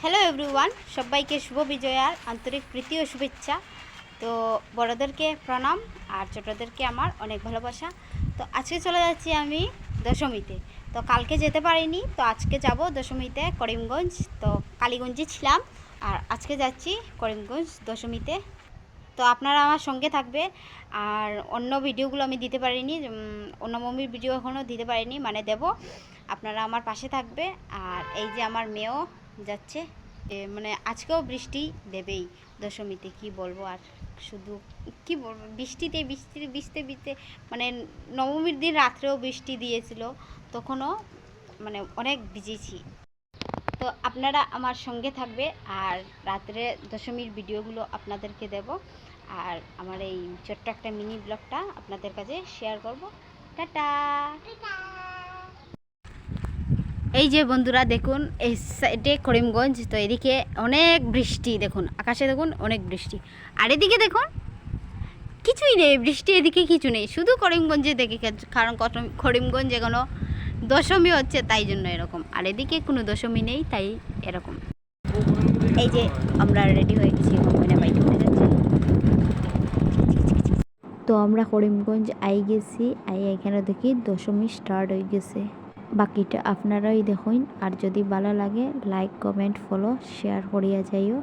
Hello everyone, সবাইকে শুভ বিজয়ার আন্তরিক প্রীতি ও শুভেচ্ছা। তো বড়োদেরকে প্রণাম আর ছোটোদেরকে আমার অনেক ভালোবাসা। তো আজকে চলে যাচ্ছি আমি দশমীতে। তো কালকে যেতে পারিনি, তো আজকে যাব দশমীতে করিমগঞ্জ। তো কালীগঞ্জে ছিলাম আর আজকে যাচ্ছি করিমগঞ্জ দশমীতে। তো আপনারা আমার সঙ্গে থাকবে। আর অন্য ভিডিওগুলো আমি দিতে পারিনি, অন্য মমির ভিডিও এখনও দিতে পারিনি, মানে দেব। আপনারা আমার পাশে থাকবে। আর এই যে আমার মেয়েও যাচ্ছে, মানে আজকেও বৃষ্টি দেবেই দশমীতে, কি বলবো আর। শুধু কি বলবো, বৃষ্টিতে ভিজতে ভিজতে, মানে নবমীর দিন রাত্রেও বৃষ্টি দিয়েছিল, তখনও মানে অনেক ভিজেছি। তো আপনারা আমার সঙ্গে থাকবে আর রাত্রে দশমীর ভিডিওগুলো আপনাদেরকে দেব। আর আমার এই ছোট্ট একটা মিনি ব্লগটা আপনাদের কাছে শেয়ার করব। টাটা। এই যে বন্ধুরা দেখুন, এই সাইডে করিমগঞ্জ, তো এদিকে অনেক বৃষ্টি, দেখুন আকাশে দেখুন অনেক বৃষ্টি। আর এদিকে দেখুন কিছুই নেই, বৃষ্টি এদিকে কিছু নেই, শুধু করিমগঞ্জে দেখে, কারণ করিমগঞ্জ এখনো দশমী হচ্ছে তাই জন্য এরকম। আর এদিকে কোনো দশমী নেই তাই এরকম। এই যে আমরা রেডি হয়ে গেছি, ময়না বাইকে উঠে যাচ্ছি। তো আমরা করিমগঞ্জ আই গেছি, এখানে দেখি দশমী স্টার্ট হয়ে গেছে। বাকিটা আপনারাই দেখুন। আর যদি ভালো লাগে লাইক কমেন্ট ফলো শেয়ার করিয়া যাইও।